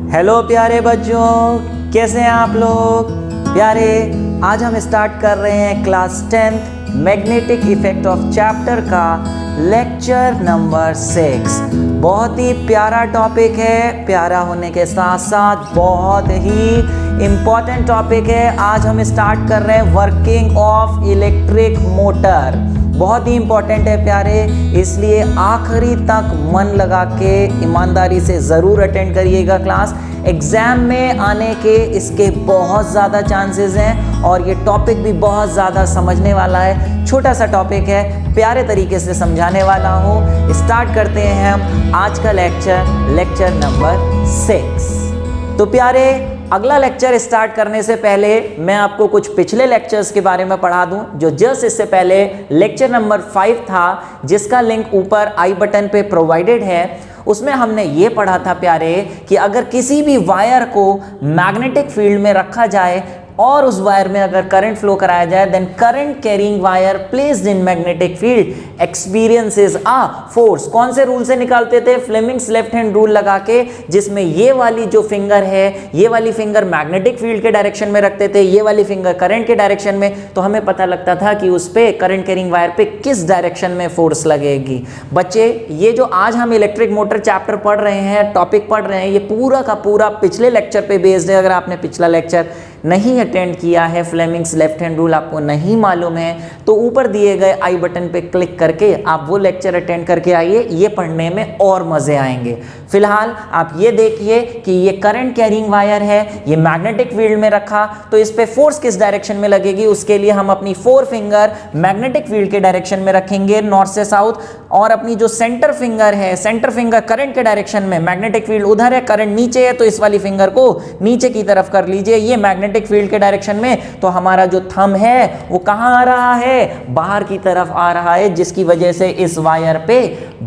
Hello प्यारे बच्चों, कैसे हैं आप लोग। प्यारे, आज हम स्टार्ट कर रहे हैं class 10th magnetic effect of chapter का लेक्चर नंबर 6। बहुत ही प्यारा टॉपिक है, प्यारा होने के साथ साथ बहुत ही इम्पॉर्टेंट टॉपिक है। आज हम स्टार्ट कर रहे हैं वर्किंग ऑफ इलेक्ट्रिक मोटर। बहुत ही इम्पॉर्टेंट है प्यारे, इसलिए आखिरी तक मन लगा के ईमानदारी से ज़रूर अटेंड करिएगा क्लास। एग्ज़ाम में आने के इसके बहुत ज़्यादा चांसेस हैं और ये टॉपिक भी बहुत ज़्यादा समझने वाला है। छोटा सा टॉपिक है, प्यारे तरीके से समझाने वाला हूँ। स्टार्ट करते हैं हम आज का लेक्चर नंबर 6। तो प्यारे, अगला लेक्चर स्टार्ट करने से पहले मैं आपको कुछ पिछले लेक्चर्स के बारे में पढ़ा दूं, जो जस्ट इससे पहले लेक्चर नंबर 5 था, जिसका लिंक ऊपर आई बटन पे प्रोवाइडेड है। उसमें हमने ये पढ़ा था प्यारे कि अगर किसी भी वायर को मैग्नेटिक फील्ड में रखा जाए और उस वायर में अगर करंट फ्लो कराया जाए, then current carrying wire placed in magnetic field experiences a force. कौन से रूल से निकालते थे? फ्लेमिंग्स लेफ्ट हैंड रूल लगा के, जिसमें ये वाली जो फिंगर है, ये वाली फिंगर मैग्नेटिक फील्ड के डायरेक्शन में रखते थे, ये वाली फिंगर करंट के डायरेक्शन में, तो हमें पता लगता था कि उस पे करंट कैरिंग वायर पे किस डायरेक्शन में फोर्स लगेगी। बच्चे, ये जो आज हम इलेक्ट्रिक मोटर चैप्टर पढ़ रहे हैं, टॉपिक पढ़ रहे हैं, ये पूरा का पूरा पिछले लेक्चर पे बेस्ड है। अगर आपने पिछला लेक्चर नहीं अटेंड किया है, फ्लेमिंग्स लेफ्ट हैंड रूल आपको नहीं मालूम है, तो ऊपर दिए गए आई बटन पे क्लिक करके आप वो लेक्चर अटेंड करके आइए, ये पढ़ने में और मजे आएंगे। फिलहाल आप ये देखिए कि ये करंट कैरिंग वायर है, ये मैग्नेटिक फील्ड में रखा, तो इस पे फोर्स किस डायरेक्शन में लगेगी, उसके लिए हम अपनी 4 फिंगर मैग्नेटिक फील्ड के डायरेक्शन में रखेंगे, नॉर्थ से साउथ, और अपनी जो सेंटर फिंगर है, सेंटर फिंगर करंट के डायरेक्शन में, मैग्नेटिक फील्ड उधर है, करंट नीचे है, तो इस वाली फिंगर को नीचे की तरफ कर लीजिए, ये मैग्नेटिक फील्ड के डायरेक्शन में। तो हमारा जो थंब है वो कहां आ रहा है? बाहर की तरफ आ रहा है, जिसकी वजह से इस वायर पे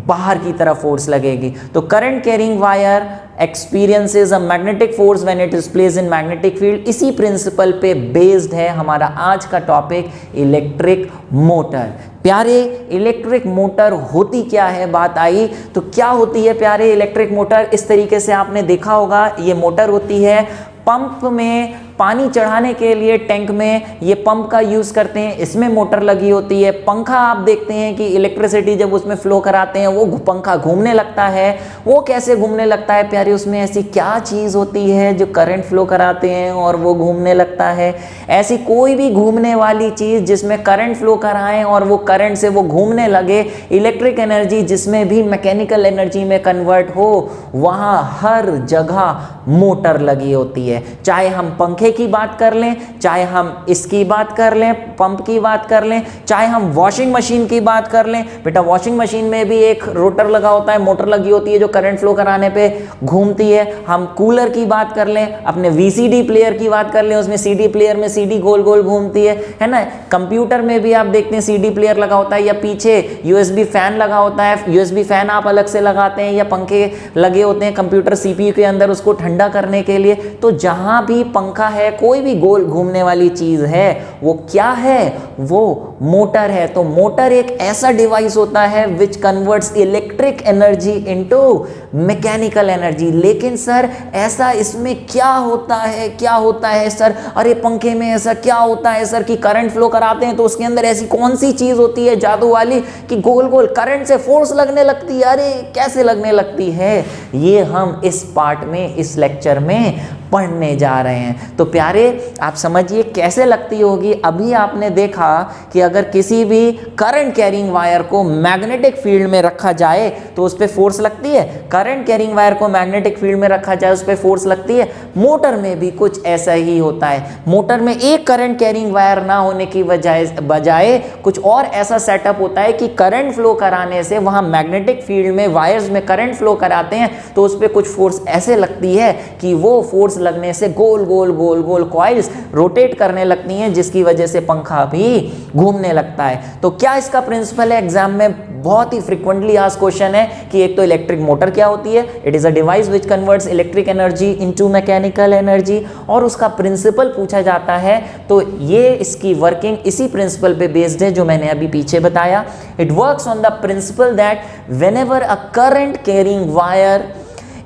बाहर की तरफ फोर्स लगेगी। तो current carrying wire experiences a magnetic force when it is placed in magnetic field। इसी प्रिंसिपल पे बेस्ड है हमारा आज का टॉपिक इलेक्ट्रिक मोटर। प्यारे, इलेक्ट्रिक मोटर होती क्या है, बात आई तो क्या होती है प्यारे इलेक्ट्रिक मोटर? इस तरीके से आपने देखा होगा, ये मोटर होती है। पंप में पानी चढ़ाने के लिए टैंक में ये पंप का यूज़ करते हैं, इसमें मोटर लगी होती है। पंखा आप देखते हैं कि इलेक्ट्रिसिटी जब उसमें फ्लो कराते हैं, वो पंखा घूमने लगता है। वो कैसे घूमने लगता है प्यारे? उसमें ऐसी क्या चीज़ होती है जो करंट फ्लो कराते हैं और वो घूमने लगता है? ऐसी कोई भी घूमने वाली चीज़ जिसमें करंट फ्लो कराएं और वो करंट से वो घूमने लगे, इलेक्ट्रिक एनर्जी जिसमें भी मैकेनिकल एनर्जी में कन्वर्ट हो, वहाँ हर जगह मोटर लगी होती है। चाहे हम पंखे की बात कर लें, चाहे हम इसकी बात कर लें, पंप की बात कर लें, चाहे हम वॉशिंग मशीन की बात कर लें। बेटा, वॉशिंग मशीन में भी एक रोटर लगा होता है, मोटर लगी होती है जो करंट फ्लो कराने पे घूमती है। हम कूलर की बात कर लें, अपने वीसीडी प्लेयर की बात कर लें, उसमें सीडी प्लेयर में सीडी गोल गोल घूमती है ना। कंप्यूटर में भी आप देखते हैं सीडी प्लेयर लगा होता है, या पीछे यूएसबी फैन लगा होता है। यूएसबी फैन आप अलग से लगाते हैं, या पंखे लगे होते हैं कंप्यूटर सीपीयू के अंदर उसको ठंडा करने के लिए। तो जहां भी पंखा है, कोई भी गोल घूमने वाली चीज है, वो क्या है? वो मोटर है। तो मोटर एक ऐसा डिवाइस होता है which converts electric energy into mechanical energy. लेकिन सर, ऐसा इसमें क्या होता है? क्या होता है सर? अरे पंखे में ऐसा क्या होता है सर कि करंट फ्लो कराते हैं तो उसके अंदर ऐसी कौन सी चीज होती है जादू वाली कि गोल गोल करंट से फोर्स लगने लगती है? अरे कैसे लगने लगती है? ये हम इस पार्ट में, इस लेक्चर में पढ़ने जा रहे हैं। तो प्यारे, आप समझिए कैसे लगती होगी। अभी आपने देखा कि अगर किसी भी करंट कैरिंग वायर को मैग्नेटिक फील्ड में रखा जाए तो उस पर फोर्स लगती है। करंट कैरिंग वायर को मैग्नेटिक फील्ड में रखा जाए, उस पर फोर्स लगती है। मोटर में भी कुछ ऐसा ही होता है। मोटर में एक करंट कैरिंग वायर ना होने की बजाय कुछ और ऐसा सेटअप होता है कि करंट फ्लो कराने से वहां मैग्नेटिक फील्ड में वायर्स में करंट फ्लो कराते हैं तो उस पर कुछ फोर्स ऐसे लगती है कि वो फोर्स लगने से गोल गोल गोल गोल कॉइल्स रोटेट करने लगती हैं, जिसकी वजह से पंखा भी घूमने लगता है। तो क्या इसका प्रिंसिपल है? एग्जाम में बहुत ही फ्रीक्वेंटली आज क्वेश्चन है कि एक तो इलेक्ट्रिक मोटर क्या होती है? It is a device which converts electric energy into mechanical energy, और उसका प्रिंसिपल पूछा जाता है। तो ये इसकी वर्किंग इसी प्रिंसिपल पे बेस्ड है जो मैंने अभी पीछे बताया। It works on the principal that whenever a current carrying wire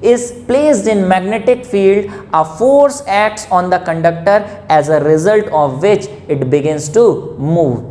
is placed in magnetic field, a force acts on the conductor as a result of which it begins to move.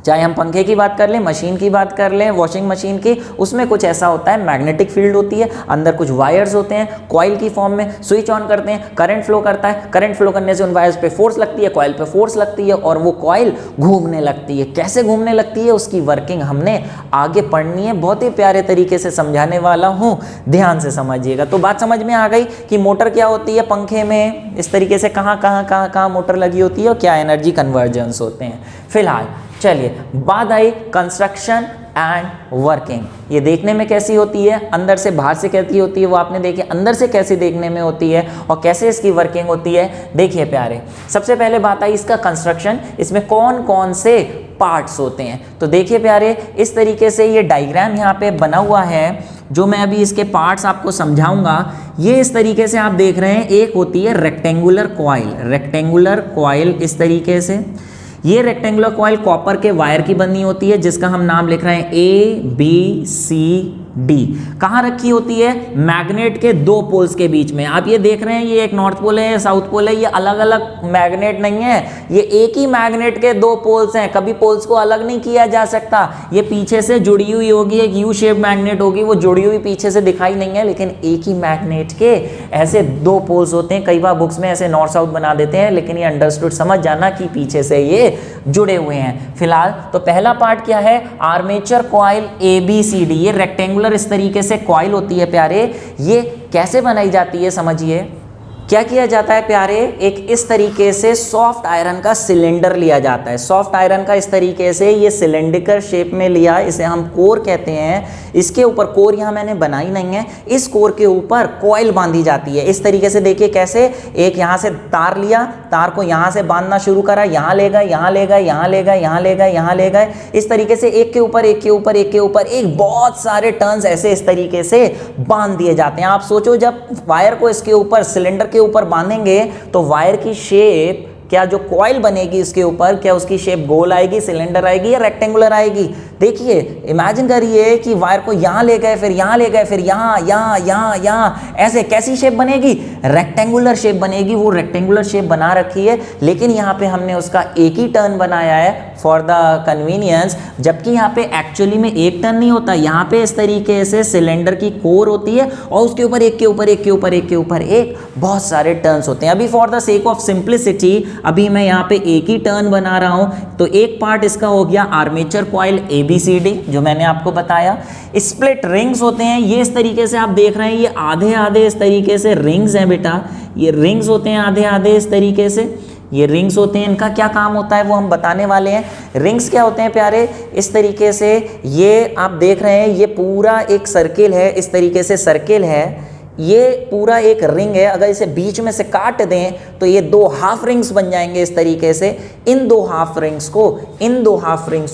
चाहे हम पंखे की बात कर लें, machine की बात कर लें, वॉशिंग मशीन की, उसमें कुछ ऐसा होता है, मैग्नेटिक फील्ड होती है, अंदर कुछ वायर्स होते हैं कॉइल की फॉर्म में, स्विच ऑन करते हैं, करंट फ्लो करता है, करंट फ्लो करने से उन वायर्स पे फोर्स लगती है, कॉइल पे फोर्स लगती है और वो कॉइल घूमने लगती है। कैसे घूमने लगती है उसकी वर्किंग हमने आगे पढ़नी है, बहुत ही प्यारे तरीके से समझाने वाला हूँ, ध्यान से समझिएगा। तो बात समझ में आ गई कि मोटर क्या होती है, पंखे में इस तरीके से कहाँ मोटर लगी होती है और क्या एनर्जी कन्वर्जेंस होते हैं। फिलहाल चलिए बात आई कंस्ट्रक्शन एंड वर्किंग। ये देखने में कैसी होती है, अंदर से बाहर से कैसी होती है वो आपने देखी, अंदर से कैसे देखने में होती है और कैसे इसकी वर्किंग होती है। देखिए प्यारे, सबसे पहले बात आई इसका कंस्ट्रक्शन, इसमें कौन कौन से पार्ट्स होते हैं। तो देखिए प्यारे, इस तरीके से ये डायग्राम यहाँ पे बना हुआ है, जो मैं अभी इसके पार्ट्स आपको समझाऊंगा। ये इस तरीके से आप देख रहे हैं, एक होती है रेक्टेंगुलर कॉइल, रेक्टेंगुलर कॉइल इस तरीके से। ये रेक्टेंगुलर कॉइल कॉपर के वायर की बनी होती है, जिसका हम नाम लिख रहे हैं ABCD। कहाँ रखी होती है, मैग्नेट के दो पोल्स के बीच में। आप ये देख रहे हैं, ये एक नॉर्थ पोल है, साउथ पोल है, ये अलग अलग मैग्नेट नहीं है, ये एक ही मैग्नेट के दो पोल्स हैं, कभी पोल्स को अलग नहीं किया जा सकता। ये पीछे से जुड़ी हुई होगी, एक यू शेप मैग्नेट होगी, वो जुड़ी हुई पीछे से दिखाई नहीं है, लेकिन एक ही मैग्नेट के ऐसे दो पोल्स होते हैं। कई बार बुक्स में ऐसे नॉर्थ साउथ बना देते हैं, लेकिन ये अंडरस्टूड समझ जाना कि पीछे से ये जुड़े हुए हैं। फिलहाल तो पहला पार्ट क्या है, आर्मेचर कॉइल ABCD। ये रेक्टेंगुलर इस तरीके से कॉइल होती है प्यारे। ये कैसे बनाई जाती है समझिए। क्या किया जाता है प्यारे, एक इस तरीके से सॉफ्ट आयरन का सिलेंडर लिया जाता है। सॉफ्ट आयरन का इस तरीके से ये सिलेंड्रिकल शेप में लिया, इसे हम कोर कहते हैं। इसके ऊपर, कोर यहाँ मैंने बनाई नहीं है, इस कोर के ऊपर कॉइल बांधी जाती है इस तरीके से। देखिए कैसे, एक यहाँ से तार लिया, तार को यहाँ से बांधना शुरू करा, यहाँ ले गए, यहाँ ले गए, यहाँ ले गए, यहाँ ले गए, यहाँ ले गए, इस तरीके से एक के ऊपर एक के ऊपर एक के ऊपर एक, बहुत सारे टर्न्स ऐसे इस तरीके से बांध दिए जाते हैं। आप सोचो, जब वायर को इसके ऊपर सिलेंडर के ऊपर बांधेंगे तो वायर की शेप, क्या जो कॉइल बनेगी इसके ऊपर, क्या उसकी शेप गोल आएगी, सिलेंडर आएगी या रेक्टेंगुलर आएगी। देखिए, इमेजिन करिए कि वायर को यहाँ ले गए, फिर यहाँ ले गए, फिर यहाँ यहाँ यहाँ यहाँ, ऐसे कैसी शेप बनेगी, रेक्टेंगुलर शेप बनेगी। वो रेक्टेंगुलर शेप बना रखी है, लेकिन यहाँ पे हमने उसका एक ही टर्न बनाया है फॉर द कन्वीनियंस, जबकि यहाँ पे एक्चुअली में एक टर्न नहीं होता। यहाँ पे इस तरीके से सिलेंडर की कोर होती है और उसके ऊपर एक के ऊपर एक के ऊपर एक के ऊपर एक बहुत सारे टर्न्स होते हैं। अभी for the sake of simplicity अभी मैं यहाँ पे एक ही टर्न बना रहा हूँ। तो एक पार्ट इसका हो गया आर्मेचर कॉइल ABCD, जो मैंने आपको बताया। स्प्लिट रिंग्स होते हैं, ये इस तरीके से आप देख रहे हैं, ये आधे आधे इस तरीके से रिंग्स हैं बेटा, ये रिंग्स होते हैं आधे आधे इस तरीके से, ये रिंग्स होते हैं। इनका क्या काम होता है वो हम बताने वाले हैं। रिंग्स क्या होते हैं प्यारे, इस तरीके से ये आप देख रहे हैं, ये पूरा एक सर्किल है, इस तरीके से सर्किल है, ये पूरा एक रिंग है। अगर इसे बीच में से काट दें तो ये दो हाफ रिंग्स बन जाएंगे इस तरीके से। इन दो हाफ रिंग्स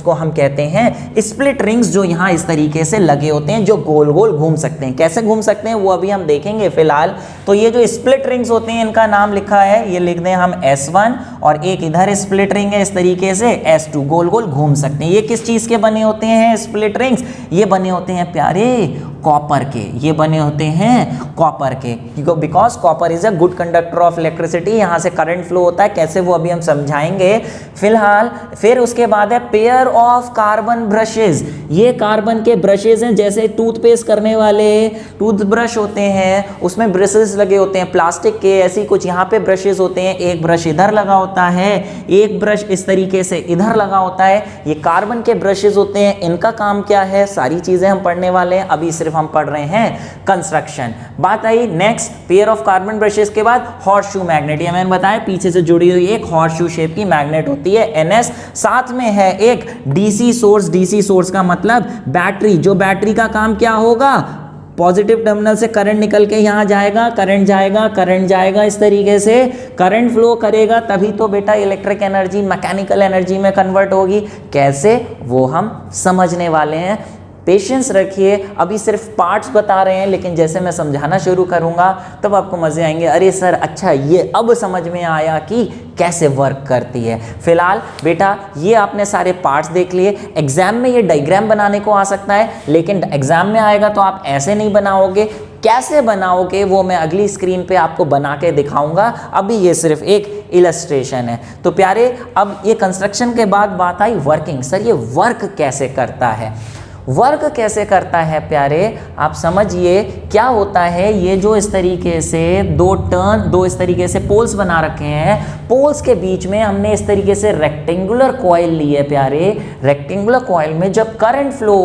को हम कहते हैं स्प्लिट रिंग्स, जो यहाँ इस तरीके से लगे होते हैं, जो गोल गोल घूम सकते हैं। कैसे घूम सकते हैं वो अभी हम देखेंगे। फिलहाल तो ये जो स्प्लिट रिंग्स होते हैं, इनका नाम लिखा है, ये लिख दें हम S1, और एक इधर स्प्लिट रिंग है इस तरीके से S2, गोल गोल घूम सकते हैं। ये किस चीज के बने होते हैं स्प्लिट रिंग्स, ये बने होते हैं प्यारे कॉपर के, ये बने होते हैं कॉपर के, because copper is a good conductor of electricity. यहाँ से करंट फ्लो होता है, कैसे वो अभी हम समझाएंगे। फिलहाल फिर उसके बाद है पेयर ऑफ कार्बन ब्रशेज। ये कार्बन के ब्रशेज हैं, जैसे टूथपेस्ट करने वाले टूथब्रश होते हैं, उसमें ब्रशेज लगे होते हैं प्लास्टिक के, ऐसी कुछ यहाँ पे ब्रशेज होते हैं। एक ब्रश इधर लगा होता है, एक ब्रश इस तरीके से इधर लगा होता है, ये कार्बन के ब्रशेज होते हैं। इनका काम क्या है, सारी चीजें हम पढ़ने वाले हैं, अभी सिर्फ हम पढ़ रहे हैं कंस्ट्रक्शन। बात आई next pair of carbon brushes के बाद हॉर्सशू मैग्नेट। ये मैंने बताया पीछे से जुड़ी हुई एक हॉर्सशू शेप की मैग्नेट होती है NS। साथ में है एक DC सोर्स। DC सोर्स का मतलब बैटरी, जो बैटरी का काम क्या होगा, पॉजिटिव टर्मिनल से करंट निकल के यहाँ जाएगा, करंट जाएगा, करंट जाएगा, इस तरीके से करंट फ्लो करेगा, तभी तो बेटा इलेक्ट्रिक एनर्जी मैकेनिकल एनर्जी में कन्वर्ट होगी। कैसे वो हम समझने वाले हैं, पेशेंस रखिए। अभी सिर्फ पार्ट्स बता रहे हैं, लेकिन जैसे मैं समझाना शुरू करूंगा तब आपको मजे आएंगे। अरे सर अच्छा, ये अब समझ में आया कि कैसे वर्क करती है। फिलहाल बेटा ये आपने सारे पार्ट्स देख लिए। एग्जाम में ये डायग्राम बनाने को आ सकता है, लेकिन एग्जाम में आएगा तो आप ऐसे नहीं बनाओगे, कैसे बनाओगे वो मैं अगली स्क्रीन पे आपको बना के दिखाऊंगा, अभी ये सिर्फ एक इलस्ट्रेशन है। तो प्यारे, अब ये कंस्ट्रक्शन के बाद बात आई वर्किंग। सर ये वर्क कैसे करता है? वर्क कैसे करता है प्यारे, आप समझिए क्या होता है। ये जो इस तरीके से दो इस तरीके से पोल्स बना रखे हैं, पोल्स के बीच में हमने इस तरीके से रेक्टेंगुलर कॉइल ली है प्यारे। रेक्टेंगुलर कॉइल में जब करंट फ्लो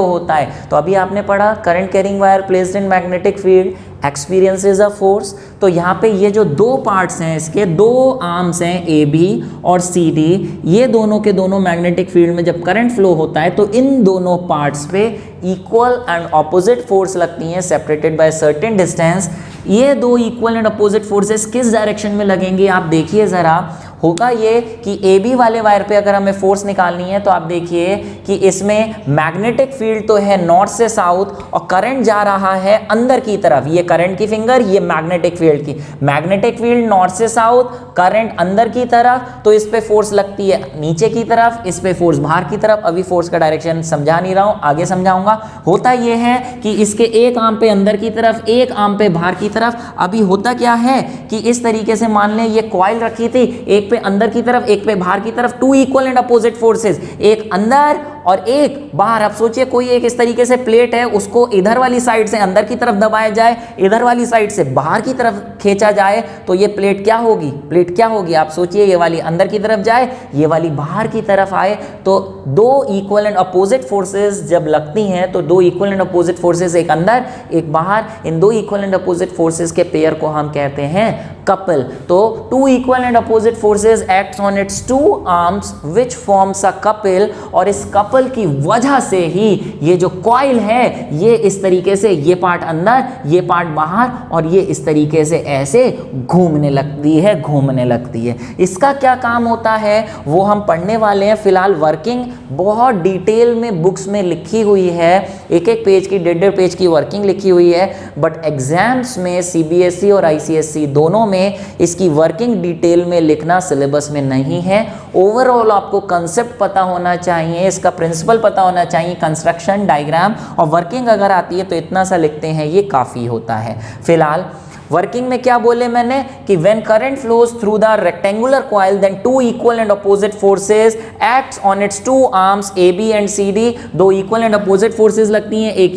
होता है तो अभी आपने पढ़ा current carrying wire placed in magnetic field experiences a force. तो यहाँ पे ये जो दो पार्ट्स हैं, इसके दो आर्म्स हैं ए बी और सी डी, ये दोनों के दोनों मैग्नेटिक फील्ड में जब करंट फ्लो होता है तो इन दोनों पार्ट्स पे इक्वल एंड ऑपोजिट फोर्स लगती हैं सेपरेटेड बाय सर्टेन डिस्टेंस। ये दो इक्वल एंड अपोजिट फोर्सेस किस डायरेक्शन में लगेंगे आप देखिए ज़रा। होगा ये कि ए बी वाले वायर पे अगर हमें फोर्स निकालनी है तो आप देखिए कि इसमें मैग्नेटिक फील्ड तो है नॉर्थ से साउथ और करंट जा रहा है अंदर की तरफ। ये करंट की फिंगर, ये मैग्नेटिक फील्ड की। मैग्नेटिक फील्ड नॉर्थ से साउथ, करंट अंदर की तरफ, तो इस पे फोर्स लगती है नीचे की तरफ, इस पे फोर्स बाहर की तरफ। अभी फोर्स का डायरेक्शन समझा नहीं रहा हूं, आगे समझाऊंगा। होता ये है कि इसके एक आर्म पे अंदर की तरफ, एक आर्म पे बाहर की तरफ। अभी होता क्या है कि इस तरीके से मान लें ये कॉइल रखी थी, एक पे अंदर की तरफ एक पे बाहर की तरफ, two equal and opposite forces, एक अंदर और एक बाहर। आप सोचिए कोई एक इस तरीके से प्लेट है, उसको इधर वाली साइड से अंदर की तरफ दबाया जाए, इधर वाली साइड से बाहर की तरफ खींचा जाए तो ये प्लेट क्या होगी? प्लेट क्या होगी आप सोचिए। ये वाली अंदर की तरफ जाए, ये वाली बाहर की तरफ आए, तो दो इक्वल एंड अपोजिट फोर्सेस जब लगती हैं तो दो इक्वल एंड अपोजिट फोर्सेस, एक अंदर एक बाहर, इन दो इक्वल एंड अपोजिट फोर्सेस के पेयर को हम कहते हैं कपल। तो two equal and opposite forces acts on its two arms which forms a couple, और इस कपल की वजह से ही ये जो कॉइल है ये इस तरीके से, ये पार्ट अंदर ये पार्ट बाहर, और ये इस तरीके से ऐसे घूमने लगती है। इसका क्या काम होता है वो हम पढ़ने वाले हैं। फिलहाल वर्किंग बहुत डिटेल में बुक्स में लिखी हुई है, एक एक पेज की 1.5 पेज की वर्किंग लिखी हुई है, बट एग्जाम्स में सीबीएसई और आईसीएसई दोनों में इसकी वर्किंग डिटेल में लिखना सिलेबस में नहीं है। ओवरऑल आपको कंसेप्ट पता होना चाहिए, इसका प्रिंसिपल पता होना चाहिए, कंस्ट्रक्शन, डायग्राम और वर्किंग अगर आती है तो इतना सा लिखते हैं, ये काफ़ी होता है। फिलहाल वर्किंग में क्या बोले मैंने कि when current flows through the rectangular coil then two equal and opposite forces acts on its two arms A B and C D. दो इक्वल एंड अपोजिट फोर्सेस लगती हैं, एक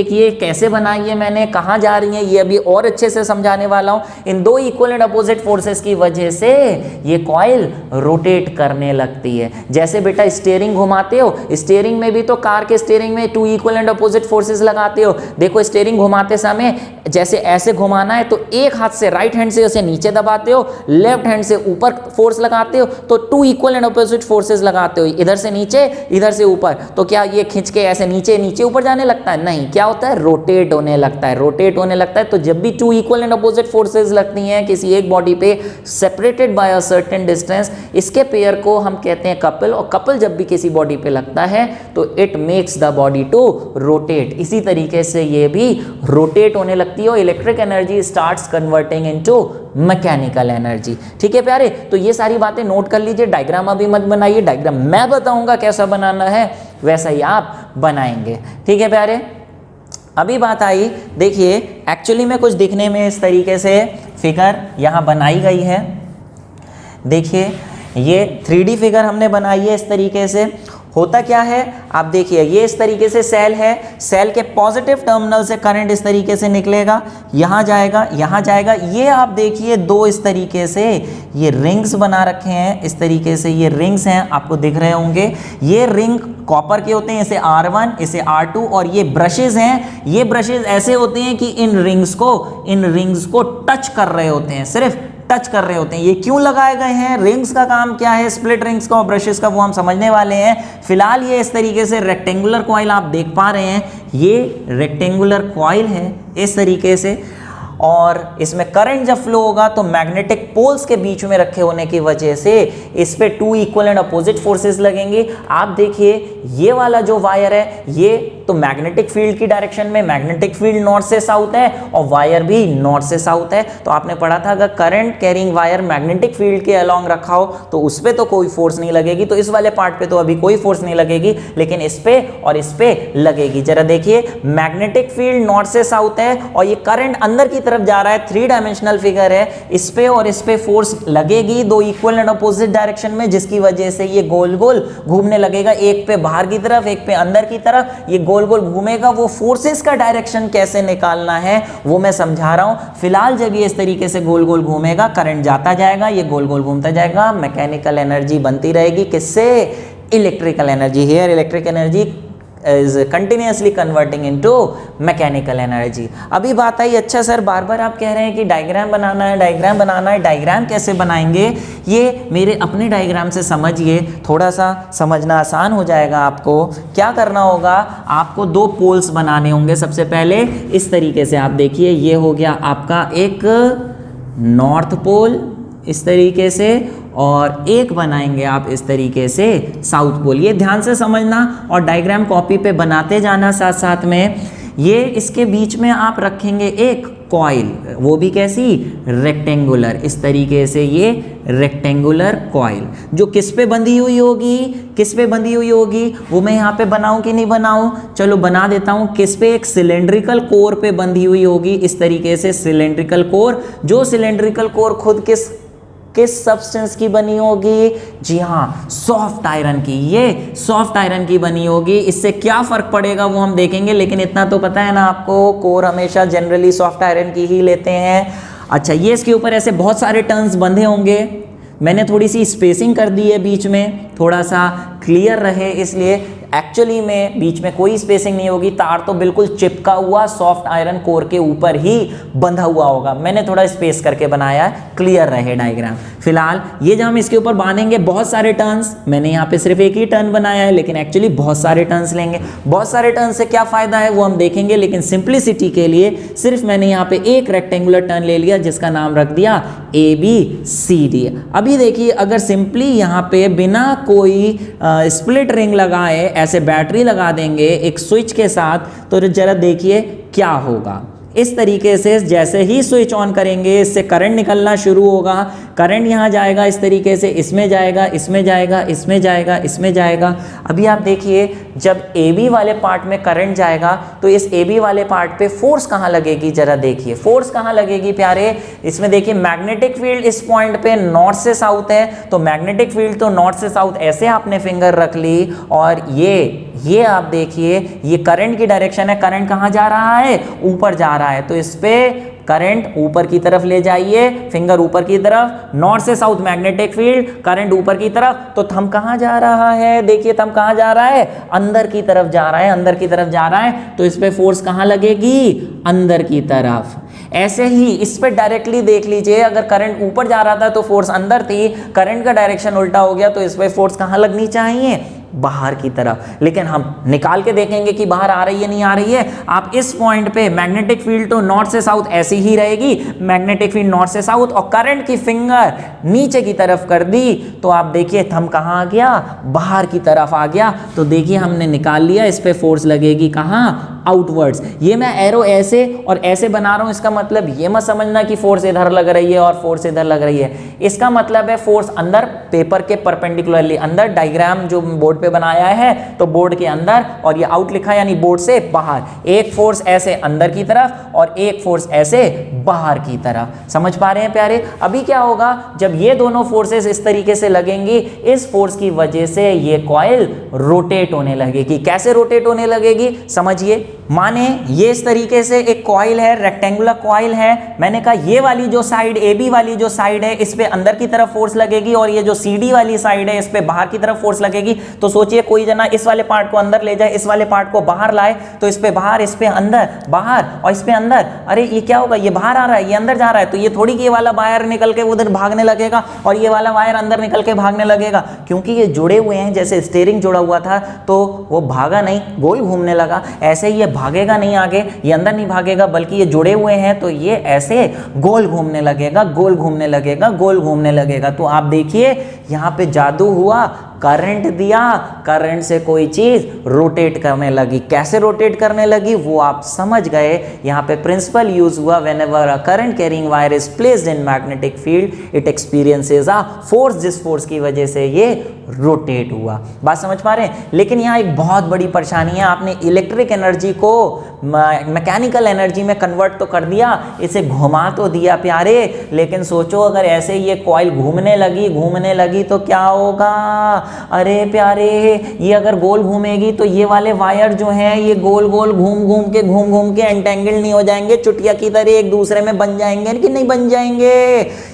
ये। कैसे बनाई है मैंने, कहाँ जा रही है, ये अभी और अच्छे से समझाने वाला हूँ। इन दो इक्वल एंड अपोजिट फोर्सेस की वजह से ये कॉइल रोटेट करने लगती है। जैसे बेटा स्टीयरिंग घुमाते हो, स्टीयरिंग में भी तो कार के स्टीयरिंग में two equal and opposite forces लगाते हो। देखो स्टीयरिंग घुमाते समय जैसे ऐसे घुमाना है तो एक हाथ से राइट हैंड से उसे नीचे दबाते हो, लेफ्ट हैंड से ऊपर फोर्स लगाते हो, तो two equal and opposite forces लगाते हो, इधर से नीचे इधर से ऊपर। तो क्या ये खींच के ऐसे नीचे ऊपर जाने लगता है? नहीं, क्या होता है? रोटेट होने लगता है। तो जब भी two equal and opposite forces लगती हैं किसी एक बॉडी पे separated by a certain distance, इसके पेयर को हम कहते हैं कपल। और कपल जब भी किसी बॉडी पे लगता है तो it makes the body to rotate. इसी तरीके से ये भी रोटेट होने लगती है और electric energy starts converting into mechanical energy. ठीक है प्यारे, तो ये सारी बातें नोट कर लीजिए। डायग्राम अभी मत बनाइए, डायग्राम मैं बताऊंगा कैसा बनाना है, वैसा ही आप बनाएंगे। ठीक है प्यारे, अभी बात आई, देखिए एक्चुअली में कुछ दिखने में इस तरीके से फिगर यहाँ बनाई गई है। देखिए ये 3D फिगर हमने बनाई है इस तरीके से। होता क्या है आप देखिए, ये इस तरीके से सेल है, सेल के पॉजिटिव टर्मिनल से करंट इस तरीके से निकलेगा, यहाँ जाएगा। ये आप देखिए दो इस तरीके से ये रिंग्स बना रखे हैं, इस तरीके से ये रिंग्स हैं, आपको दिख रहे होंगे। ये रिंग कॉपर के होते हैं, इसे R1 इसे R2, और ये ब्रशेज हैं। ये ब्रशेज ऐसे होते हैं कि इन रिंग्स को टच कर रहे होते हैं, सिर्फ टच कर रहे होते हैं। ये क्यों लगाए गए हैं, रिंग्स का काम क्या है, स्प्लिट रिंग्स का और ब्रशेस का, वो हम समझने वाले हैं। फिलहाल ये इस तरीके से रेक्टेंगुलर कॉइल आप देख पा रहे हैं, ये रेक्टेंगुलर कॉइल है इस तरीके से, और इसमें करंट जब फ्लो होगा तो मैग्नेटिक पोल्स के बीच में रखे होने की वजह से इस पे two equal and opposite forces लगेंगे। आप देखिए ये वाला जो वायर है ये तो मैग्नेटिक फील्ड की डायरेक्शन में मैग्नेटिक फील्ड नॉर्थ से साउथ है और वायर भी नॉर्थ से साउथ है। तो आपने पढ़ा था अगर current carrying wire magnetic field के अलोंग रखा हो तो उस पे तो कोई फोर्स नहीं लगेगी, तो इस वाले पार्ट पे तो अभी कोई फोर्स नहीं लगेगी, लेकिन इस पे और इस पे लगेगी। जरा देखिए, मैग्नेटिक फील्ड नॉर्थ से साउथ है और ये करंट अंदर की तरफ जा रहा है, 3 डायमेंशनल फिगर है, इस पे और इस पे फोर्स लगेगी दो इक्वल एंड अपोजिट डायरेक्शन में, जिसकी वजह से ये गोल गोल घूमने लगेगा, एक पे बाहर की तरफ एक पे अंदर की तरफ, ये गोल गोल घूमेगा। वो फोर्सेस का डायरेक्शन कैसे निकालना है वो मैं समझा रहा हूं। फिलहाल जब ये इस तरीके से गोल गोल घूमेगा, करंट जाता जाएगा, ये गोल गोल घूमता जाएगा, मैकेनिकल एनर्जी बनती रहेगी, किससे? Electrical energy. Here electric energy is continuously converting into mechanical energy। अभी बात आई, अच्छा सर बार बार आप कह रहे हैं कि डायग्राम बनाना है, डायग्राम बनाना है, डायग्राम कैसे बनाएंगे? ये मेरे अपने डायग्राम से समझिए, थोड़ा सा समझना आसान हो जाएगा आपको। क्या करना होगा, आपको 2 पोल्स बनाने होंगे। सबसे पहले इस तरीके से आप देखिए, ये हो गया आपका एक नॉर्थ पोल इस तरीके से, और एक बनाएंगे आप इस तरीके से साउथ पोल। ये ध्यान से समझना और डायग्राम कॉपी पे बनाते जाना साथ साथ में। ये इसके बीच में आप रखेंगे एक कॉइल, वो भी कैसी? रेक्टेंगुलर, इस तरीके से ये रेक्टेंगुलर कॉइल जो किस पे बंधी हुई होगी, किस पे बंधी हुई होगी वो मैं यहाँ पे बनाऊं कि नहीं बनाऊं? चलो बना देता हूं। किस पे? एक सिलेंड्रिकल कोर पे बंधी हुई होगी इस तरीके से, सिलेंड्रिकल कोर। जो सिलेंड्रिकल कोर खुद किस सब्सटेंस की बनी होगी? जी हाँ, सॉफ्ट आयरन की। ये सॉफ्ट आयरन की बनी होगी। इससे क्या फर्क पड़ेगा वो हम देखेंगे, लेकिन इतना तो पता है ना आपको, कोर हमेशा जनरली सॉफ्ट आयरन की ही लेते हैं। अच्छा, ये इसके ऊपर ऐसे बहुत सारे टर्न्स बंधे होंगे, मैंने थोड़ी सी स्पेसिंग कर दी है बीच में, थोड़ा सा क्लियर रहे इसलिए। एक्चुअली में बीच में कोई स्पेसिंग नहीं होगी, तार तो बिल्कुल चिपका हुआ सॉफ्ट आयरन कोर के ऊपर ही बंधा हुआ होगा। मैंने थोड़ा स्पेस करके बनाया, क्लियर रहे डायग्राम। फिलहाल ये जब हम इसके ऊपर बांधेंगे, बहुत सारे टर्न्स, मैंने यहाँ पे सिर्फ एक ही टर्न बनाया है, लेकिन एक्चुअली बहुत सारे टर्न्स लेंगे। बहुत सारे टर्न से क्या फायदा है वो हम देखेंगे, लेकिन सिंप्लिसिटी के लिए सिर्फ मैंने यहाँ पे एक रेक्टेंगुलर टर्न ले लिया, जिसका नाम रख दिया ABCD। अभी देखिए, अगर सिंपली यहाँ पे बिना कोई स्प्लिट रिंग लगाए ऐसे बैटरी लगा देंगे एक स्विच के साथ, तो जरा देखिए क्या होगा। इस तरीके से जैसे ही स्विच ऑन करेंगे, इससे करंट निकलना शुरू होगा। करंट यहाँ जाएगा इस तरीके से, इसमें जाएगा, इसमें जाएगा, इसमें जाएगा, इसमें जाएगा। अभी आप देखिए, जब AB वाले पार्ट में करंट जाएगा तो इस AB वाले पार्ट पे फोर्स कहाँ लगेगी? जरा देखिए फोर्स कहाँ लगेगी प्यारे। इसमें देखिए, मैग्नेटिक फील्ड इस पॉइंट पे नॉर्थ से साउथ है, तो मैग्नेटिक फील्ड तो नॉर्थ से साउथ ऐसे आपने फिंगर रख ली, और ये आप देखिए, ये करंट की डायरेक्शन है। करंट कहाँ जा रहा है? ऊपर जा रहा है, तो इस पे करंट ऊपर की तरफ ले जाइए, फिंगर ऊपर की तरफ, नॉर्थ से साउथ मैग्नेटिक फील्ड, करंट ऊपर की तरफ। तो थंब कहाँ जा रहा है? देखिए थंब कहाँ जा रहा है? अंदर की तरफ जा रहा है, अंदर की तरफ जा रहा है, तो इस पे फोर्स कहाँ लगेगी? अंदर की तरफ। ऐसे ही इस पे डायरेक्टली देख लीजिए, अगर करंट ऊपर जा रहा था तो फोर्स अंदर थी, करंट का डायरेक्शन उल्टा हो गया, तो इस पे फोर्स कहाँ लगनी चाहिए? बाहर की तरफ। लेकिन हम निकाल के देखेंगे कि बाहर आ रही है नहीं आ रही है। आप इस पॉइंट पे मैग्नेटिक फील्ड तो नॉर्थ से साउथ ऐसी ही रहेगी, मैग्नेटिक फील्ड नॉर्थ से साउथ, और करंट की फिंगर नीचे की तरफ कर दी, तो आप देखिए थंब कहाँ आ गया? बाहर की तरफ आ गया। तो देखिए हमने निकाल लिया, इस पे फोर्स लगेगी कहाँ? आउटवर्ड्स। ये मैं एरो ऐसे और ऐसे बना रहा हूं, इसका मतलब ये मत समझना कि फोर्स इधर लग रही है और फोर्स इधर लग रही है। इसका मतलब है फोर्स अंदर, पेपर के परपेंडिकुलरली अंदर। डायग्राम जो बोर्ड पे बनाया है तो बोर्ड के अंदर, और ये आउट लिखा है यानी बोर्ड से बाहर। एक फोर्स ऐसे अंदर की तरफ और एक फोर्स ऐसे बाहर की तरफ। समझ पा रहे हैं प्यारे? अभी क्या होगा, जब ये दोनों फोर्सेस इस तरीके से लगेंगी, इस फोर्स की वजह से ये कॉइल रोटेट होने लगेगी। कैसे रोटेट होने लगेगी समझिए। माने ये इस तरीके से एक कॉइल है, रेक्टेंगुलर कॉइल है। मैंने कहा ये वाली जो साइड, AB वाली जो साइड है, इस पे अंदर की तरफ फोर्स लगेगी, और ये जो CD वाली साइड है, इस पे बाहर की तरफ फोर्स लगेगी। तो सोचिए कोई जना इस वाले पार्ट को अंदर ले जाए, इस वाले पार्ट को बाहर लाए, तो इस पे बाहर, इस पे अंदर, बाहर और इस पे अंदर। अरे ये क्या होगा? ये बाहर आ रहा है, ये अंदर जा रहा है, तो ये थोड़ी कि ये वाला वायर निकल के उधर भागने लगेगा और ये वाला वायर अंदर निकल के भागने लगेगा, क्योंकि ये जुड़े हुए हैं। जैसे स्टीयरिंग जुड़ा हुआ था तो वो भागा नहीं, गोल घूमने लगा। ऐसे ही ये भागेगा नहीं आगे, ये अंदर नहीं भागेगा, बल्कि ये जुड़े हुए हैं, तो ये ऐसे गोल घूमने लगेगा, गोल घूमने लगेगा, गोल घूमने लगेगा। तो आप देखिए यहाँ पे जादू हुआ, करंट दिया, करंट से कोई चीज रोटेट करने लगी। कैसे रोटेट करने लगी वो आप समझ गए। यहाँ पे प्रिंसिपल यूज हुआ, whenever a current carrying wire is placed in magnetic field it experiences a force, जिस फोर्स की वजह से ये रोटेट हुआ। बात समझ पा रहे हैं। लेकिन यहाँ एक बहुत बड़ी परेशानी है, आपने इलेक्ट्रिक एनर्जी को मैकेनिकल एनर्जी में कन्वर्ट तो कर दिया, इसे घुमा तो दिया प्यारे, लेकिन सोचो अगर ऐसे ये कॉइल घूमने लगी तो क्या होगा। अरे प्यारे, ये अगर गोल घूमेगी तो ये वाले वायर जो हैं ये गोल गोल घूम घूम के एंटेंगल नहीं हो जाएंगे, चुटिया की तरह एक दूसरे में बन जाएंगे कि नहीं बन जाएंगे।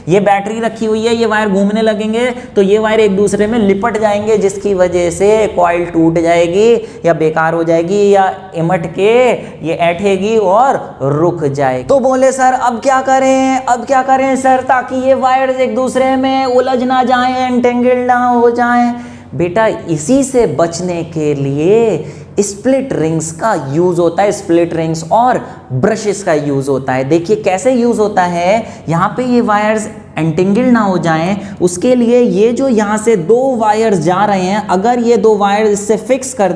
ये बैटरी रखी हुई है, ये वायर घूमने लगेंगे तो ये वायर एक दूसरे में लिपट जाएंगे, जिसकी वजह से कॉइल टूट जाएगी या बेकार हो जाएगी या इमट के ये ऐठेगी और रुक जाएगी। तो बोले सर अब क्या करें सर ताकि ये वायर्स एक दूसरे में उलझ ना जाएं, एंटेंगल ना हो जाएं। बेटा इसी से बचने के लिए स्प्लिट रिंग्स का यूज होता है, स्प्लिट रिंग्स और ब्रशेस का यूज होता है। देखिए कैसे यूज होता है, यहाँ पे ये वायर्स एंटेंगल ना हो जाएं, उसके लिए ये जो यहाँ से दो वायर्स जा रहे हैं, अगर ये दो वायर इससे फिक्स कर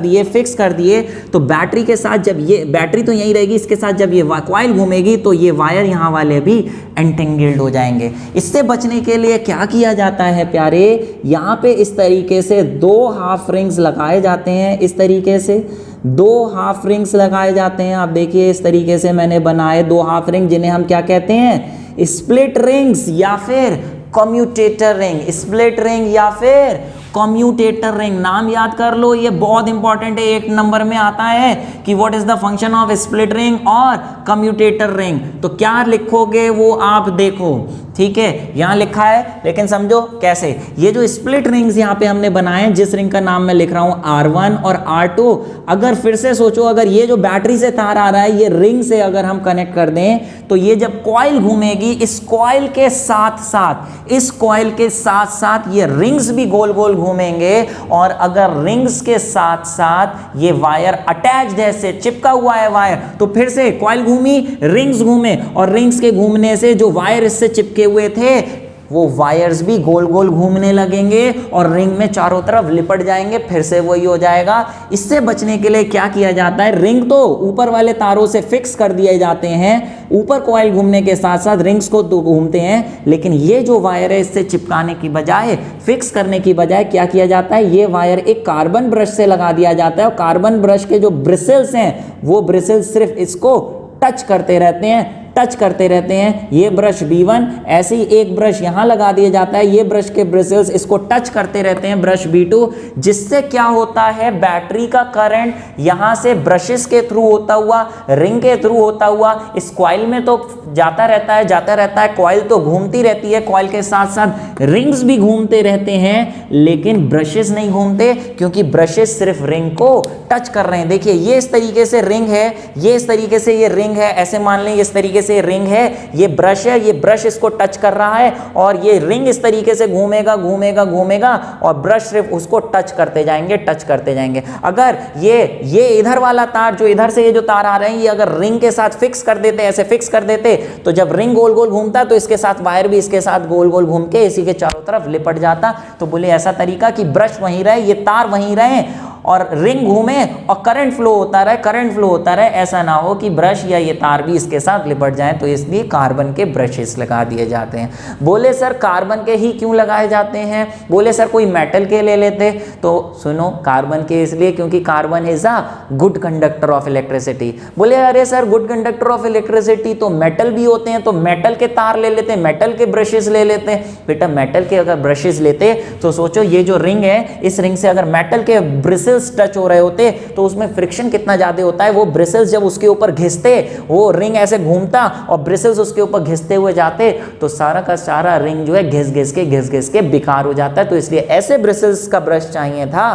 दिए तो बैटरी के साथ, जब ये बैटरी तो यहीं रहेगी, इसके साथ जब ये कॉइल घूमेगी तो ये वायर यहाँ वाले भी एंटेंगल्ड हो जाएंगे। इससे बचने के लिए क्या किया जाता है प्यारे, यहाँ पे इस तरीके से दो हाफ रिंग्स लगाए जाते हैं, इस तरीके से दो हाफ रिंग्स लगाए जाते हैं। आप देखिए इस तरीके से मैंने बनाए दो हाफ रिंग, जिन्हें हम क्या कहते हैं, स्प्लिट रिंग्स या फिर कम्यूटेटर रिंग। स्प्लिट रिंग या फिर कम्यूटेटर रिंग, नाम याद कर लो, ये बहुत इंपॉर्टेंट है, एक नंबर में आता है कि what is the function of split ring और कम्यूटेटर रिंग। तो क्या लिखोगे वो आप देखो, ठीक है, यहां लिखा है, लेकिन समझो कैसे। ये जो स्प्लिट रिंग्स यहां पे हमने बनाए हैं, जिस रिंग का नाम मैं लिख रहा हूं R1 और R2, अगर फिर से सोचो, अगर ये जो बैटरी से तार आ रहा है ये रिंग से अगर हम कनेक्ट कर दें तो ये जब कॉइल घूमेगी, इस कॉइल के साथ साथ ये रिंग्स भी गोल गोल घूमेंगे, और अगर रिंग्स के साथ साथ ये वायर अटैच्ड है, से चिपका हुआ है वायर, तो फिर से कॉइल घूमी, रिंग्स घूमे, और रिंग्स के घूमने से जो वायर इससे चिपके हुए थे वो वायर्स भी गोल गोल घूमने लगेंगे और रिंग में चारों तरफ लिपट जाएंगे, फिर से वही हो जाएगा। इससे बचने के लिए क्या किया जाता है, रिंग तो ऊपर वाले तारों से फिक्स कर दिए जाते हैं, ऊपर कॉइल घूमने के साथ साथ रिंग्स को तो घूमते हैं, लेकिन ये जो वायर है इससे चिपकाने की बजाय, फिक्स करने की बजाय क्या किया जाता है, ये वायर एक कार्बन ब्रश से लगा दिया जाता है, और कार्बन ब्रश के जो ब्रिसल्स हैं वो ब्रिसल्स सिर्फ इसको टच करते रहते हैं। ये ब्रश B1, ऐसे ही एक ब्रश यहां लगा दिया जाता है, ये ब्रश के ब्रिसल्स इसको टच करते रहते हैं, ब्रश B2, जिससे क्या होता है, बैटरी का करंट यहां से ब्रशेस के थ्रू होता हुआ, रिंग के थ्रू होता हुआ इस कॉइल में तो जाता रहता है, कॉइल तो घूमती रहती है, कॉइल के साथ साथ रिंग्स भी घूमते रहते हैं, लेकिन ब्रशेस नहीं घूमते, क्योंकि ब्रशेस सिर्फ रिंग को टच कर रहे हैं। देखिए ये इस तरीके से रिंग है, ये इस तरीके से ये रिंग है, ऐसे मान लें इस तरीके से रिंग है, ये ब्रश है, ये ब्रश इसको टच कर रहा है, और ये रिंग इस तरीके से घूमेगा और ब्रश सिर्फ उसको टच करते जाएंगे। अगर ये इधर वाला तार, जो इधर से ये जो तार आ रहे हैं, ये अगर रिंग के साथ फिक्स कर देते, ऐसे फिक्स कर देते, तो जब रिंग गोल गोल घूमता तो इसके साथ वायर भी इसके साथ गोल गोल घूम के इसी के चारों तरफ लिपट जाता। तो बोले ऐसा तरीका कि ब्रश वहीं रहे, ये तार वहीं रहे और रिंग घूमे और करंट फ्लो होता रहे, ऐसा ना हो कि ब्रश या ये तार भी इसके साथ लिपट जाए, तो इसलिए कार्बन के ब्रशेस लगा दिए जाते हैं। बोले सर कार्बन के ही क्यों लगाए जाते हैं, बोले सर कोई मेटल के ले लेते, तो सुनो, कार्बन के इसलिए क्योंकि carbon is a good conductor of electricity. बोले अरे sir good conductor of electricity तो मेटल भी होते हैं, तो मेटल के तार ले लेते, मेटल के ब्रशेस ले लेते हैं। बेटा मेटल के अगर ब्रशेस लेते तो सोचो ये जो रिंग है, इस रिंग से अगर मेटल के ब्रिसल्स टच हो रहे होते तो उसमें फ्रिक्शन कितना ज्यादा होता है, वो ब्रिसल्स जब उसके ऊपर घिसते, वो रिंग ऐसे घूमता और ब्रिसल्स उसके ऊपर घिसते हुए जाते, तो सारा का सारा रिंग जो है घिस घिस के बेकार हो जाता है। तो इसलिए ऐसे ब्रिसल्स का ब्रश चाहिए था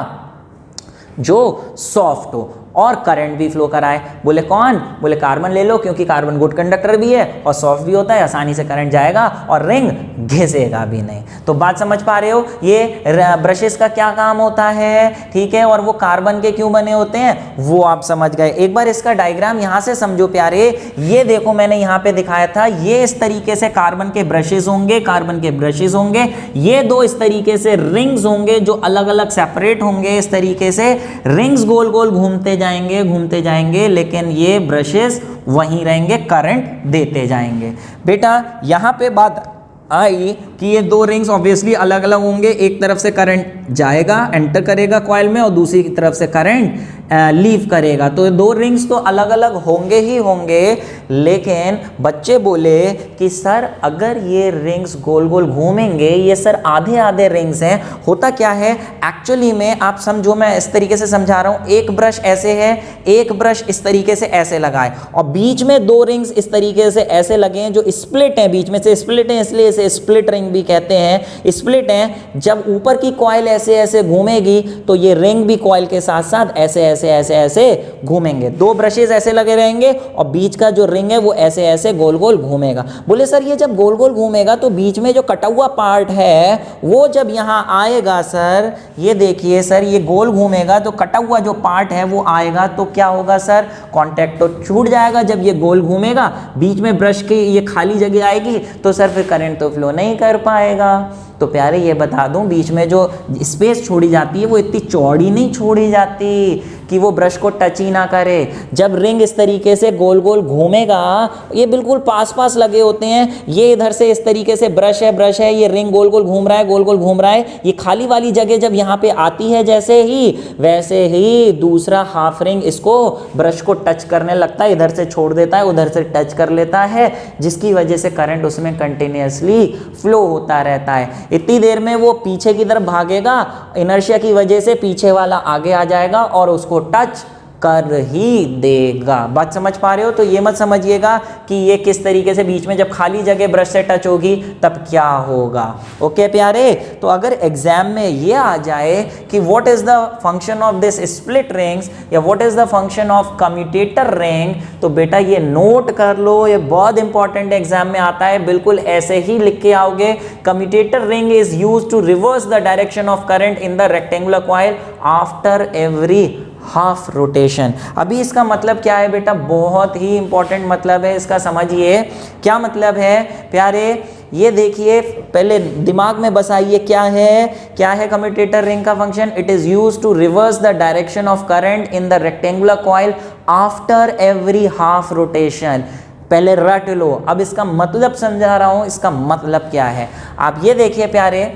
जो सॉफ्ट हो, और करंट भी फ्लो कराए। बोले कौन? बोले कार्बन ले लो, क्योंकि कार्बन गुड कंडक्टर भी है और सॉफ्ट भी होता है, आसानी से करंट जाएगा और रिंग घिसेगा भी नहीं। तो बात समझ पा रहे हो? ये ब्रशेस का क्या काम होता है, ठीक है, और वो कार्बन के क्यों बने होते हैं वो आप समझ गए। एक बार इसका डायग्राम यहां से समझो प्यारे। ये देखो मैंने यहां पे दिखाया था, ये इस तरीके से कार्बन के ब्रशेस होंगे, कार्बन के ब्रशेस होंगे, ये दो इस तरीके से रिंग्स होंगे जो अलग अलग सेपरेट होंगे। इस तरीके से रिंग्स गोल गोल घूमते जाएंगे, लेकिन ये ब्रशेस वहीं रहेंगे, करंट देते जाएंगे। बेटा यहां पे बात आई कि ये दो रिंग्स ऑब्वियसली अलग अलग होंगे, एक तरफ से करंट जाएगा, एंटर करेगा कॉइल में, और दूसरी तरफ से करंट लीव करेगा। तो दो रिंग्स तो अलग अलग होंगे ही होंगे, लेकिन बच्चे बोले कि सर अगर ये रिंग्स गोल गोल घूमेंगे, ये सर आधे आधे रिंग्स हैं, होता क्या है एक्चुअली में, आप समझो, मैं इस तरीके से समझा रहा हूं। एक ब्रश ऐसे है, एक ब्रश इस तरीके से ऐसे लगाए, और बीच में दो रिंग्स इस तरीके से ऐसे लगे हैं जो स्प्लिट हैं, बीच में से स्प्लिट हैं, इसलिए इसे स्प्लिट रिंग भी कहते हैं। स्प्लिट हैं, जब ऊपर की कॉइल ऐसे ऐसे घूमेगी तो ये रिंग भी कॉइल के साथ साथ ऐसे ऐसे ऐसे ऐसे घूमेंगे। दो ब्रशेस ऐसे लगे रहेंगे और बीच का जो रिंग है वो ऐसे ऐसे गोल गोल घूमेगा। बोले सर ये जब गोल गोल घूमेगा तो बीच में जो कटा हुआ पार्ट है वो जब यहां आएगा, सर ये देखिए सर, ये गोल घूमेगा तो कटा हुआ जो पार्ट है वो आएगा, तो क्या होगा सर? कांटेक्ट तो छूट जाएगा। जब ये गोल घूमेगा, बीच में ब्रश की ये खाली जगह आएगी, तो सर फिर करंट तो फ्लो नहीं कर पाएगा। तो प्यारे ये बता दूं, बीच में जो स्पेस छोड़ी जाती है वो इतनी चौड़ी नहीं छोड़ी जाती कि वो ब्रश को टच ही ना करे। जब रिंग इस तरीके से गोल गोल घूमेगा, ये बिल्कुल पास पास लगे होते हैं, ये इधर से इस तरीके से ब्रश है, ये रिंग गोल गोल घूम रहा है, गोल गोल घूम रहा है, ये खाली वाली जगह जब यहाँ पे आती है जैसे ही, वैसे ही दूसरा हाफ रिंग इसको ब्रश को टच करने लगता है, इधर से छोड़ देता है, उधर से टच कर लेता है, जिसकी वजह से करंट उसमें कंटिन्यूअसली फ्लो होता रहता है। इतनी देर में वो पीछे की तरफ भागेगा, इनर्शिया की वजह से पीछे वाला आगे आ जाएगा और उसको टच कर ही देगा। बात समझ पा रहे हो? तो ये मत समझिएगा कि ये किस तरीके से बीच में जब खाली जगह ब्रश से टच होगी तब क्या होगा। ओके प्यारे, तो अगर एग्जाम में ये आ जाए कि what is the function of this split rings या what is the function of commutator ring, तो बेटा ये नोट कर लो, ये बहुत इंपॉर्टेंट एग्जाम में आता है। बिल्कुल ऐसे ही लिख के आओगे, commutator ring is used to reverse the direction of current in the rectangular coil after every half rotation. अभी इसका मतलब क्या है बेटा? बहुत ही इंपॉर्टेंट मतलब है इसका, समझिए क्या मतलब है प्यारे। ये देखिए, पहले दिमाग में बसाइए क्या है कम्यूटेटर रिंग का function. It is used to reverse the direction of current in the rectangular coil after every half rotation. पहले रट लो, अब इसका मतलब समझा रहा हूं, इसका मतलब क्या है। आप ये देखिए प्यारे,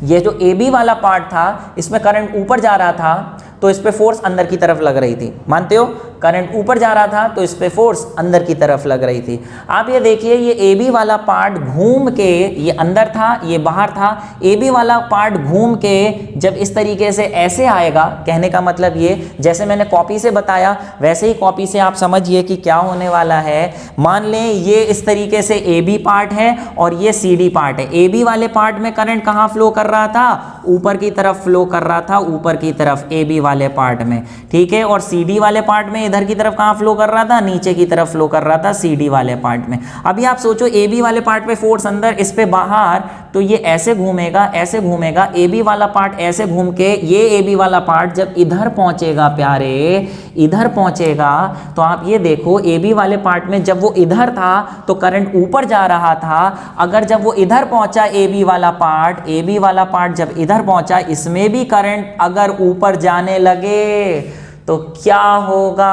ये जो ए बी वाला पार्ट था, इसमें करंट ऊपर जा रहा था तो इस पे फोर्स अंदर की तरफ लग रही थी, मानते हो? करंट ऊपर जा रहा था तो इस पे फोर्स अंदर की तरफ लग रही थी। आप ये देखिए, ये ए बी वाला पार्ट घूम के, ये अंदर था ये बाहर था, ए बी वाला पार्ट घूम के जब इस तरीके से ऐसे आएगा, कहने का मतलब ये, जैसे मैंने कॉपी से बताया वैसे ही कॉपी से आप समझिए कि क्या होने वाला है। मान लें ये इस तरीके से ए बी पार्ट है और ये सी डी पार्ट है। ए बी वाले पार्ट में करंट कहाँ फ्लो कर रहा था? ऊपर की तरफ फ्लो कर रहा था, ऊपर की तरफ ए बी वाले पार्ट में, ठीक है। और सी डी वाले पार्ट में इधर की तरफ कहां फ्लो कर रहा था? नीचे की तरफ फ्लो कर रहा था सी डी वाले पार्ट में। अभी आप सोचो, ए बी वाले पार्ट पे फोर्स अंदर, इस पे बाहर, तो ये ऐसे घूमेगा, ऐसे घूमेगा, ए बी वाला पार्ट ऐसे घूम के, ये ए बी वाला पार्ट जब इधर पहुंचेगा प्यारे, इधर पहुंचेगा, तो आप ये देखो ए बी वाले पार्ट में जब वो इधर था तो करंट ऊपर जा रहा था। अगर जब वो इधर पहुंचा ए बी वाला पार्ट जब इधर पहुंचा, इसमें भी करंट अगर ऊपर जाने लगे तो क्या होगा?